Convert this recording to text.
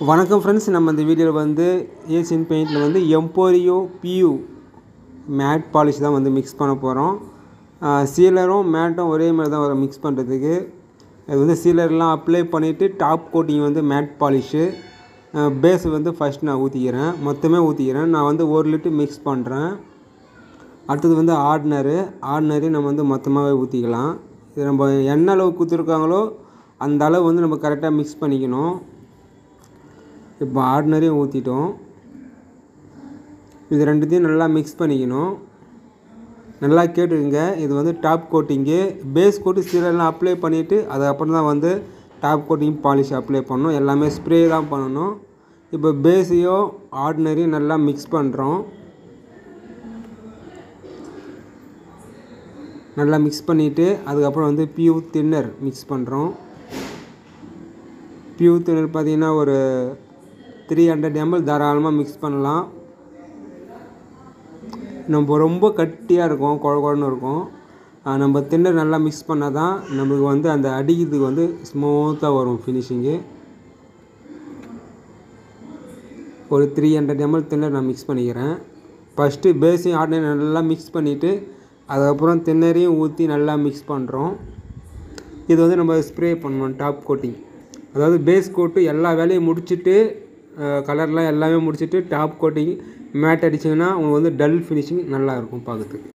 வணக்கம் ஃப்ரெண்ட்ஸ், நம்ம இந்த வீடியோவில் வந்து ஏசியன் பெயிண்டில் வந்து எம்போரியோ பியூ மேட் பாலிஷ் தான் வந்து மிக்ஸ் பண்ண போகிறோம். சீலரும் மேட்டும் ஒரே மாதிரி தான் வரும் மிக்ஸ் பண்ணுறதுக்கு. அது வந்து சீலர்லாம் அப்ளை பண்ணிவிட்டு டாப் கோட்டிங் வந்து மேட் பாலிஷு. பேஸ் வந்து ஃபஸ்ட் நான் ஊற்றிக்கிறேன், மொத்தமே ஊற்றிக்கிறேன். நான் வந்து 1 லிட்டர் மிக்ஸ் பண்ணுறேன். அடுத்தது வந்து ஆர்டினரி நம்ம வந்து மொத்தமாகவே ஊற்றிக்கலாம். இது நம்ம என்ன அளவு கொடுத்துருக்காங்களோ அந்த அளவு வந்து நம்ம கரெக்டாக மிக்ஸ் பண்ணிக்கணும். இப்போ ஆர்டினரியும் ஊற்றிட்டோம். இது ரெண்டுத்தையும் நல்லா மிக்ஸ் பண்ணிக்கணும். நல்லா கேட்டுக்குங்க, இது வந்து டாப் கோட்டிங்கு. பேஸ் கோட்டு சீலர்லாம் அப்ளை பண்ணிவிட்டு அதுக்கப்புறம் தான் வந்து டாப் கோட்டிங் பாலிஷ் அப்ளை பண்ணணும். எல்லாமே ஸ்ப்ரே தான் பண்ணணும். இப்போ பேஸையும் ஆர்டினரியும் நல்லா மிக்ஸ் பண்ணுறோம். நல்லா மிக்ஸ் பண்ணிவிட்டு அதுக்கப்புறம் வந்து பியூ தின்னர் மிக்ஸ் பண்ணுறோம். பியூ தின்னர் பார்த்திங்கன்னா ஒரு 300 ml தாராளமாக மிக்ஸ் பண்ணலாம். நம்ம ரொம்ப கட்டியாக இருக்கும், குழன்னு இருக்கும். நம்ம தின்னர் நல்லா மிக்ஸ் பண்ணால் தான் நம்மளுக்கு வந்து அந்த அடிக்கிறதுக்கு வந்து ஸ்மூத்தாக வரும் ஃபினிஷிங்கு. ஒரு 300 ml தின்னர் நான் மிக்ஸ் பண்ணிக்கிறேன். ஃபஸ்ட்டு பேஸையும் ஆர்டினரி நல்லா மிக்ஸ் பண்ணிவிட்டு அதுக்கப்புறம் தின்னரையும் ஊற்றி நல்லா மிக்ஸ் பண்ணுறோம். இது வந்து நம்ம ஸ்ப்ரே பண்ணணும் டாப் கோட்டிங். அதாவது பேஸ் கோட்டு எல்லா வேலையும் முடிச்சுட்டு கலர்லாம் எல்லாமே முடிச்சுட்டு டாப் கோட்டிங் மேட் அடிச்சிங்கன்னா உங்களுக்கு வந்து டல் ஃபினிஷிங் நல்லாயிருக்கும் பார்க்குறதுக்கு.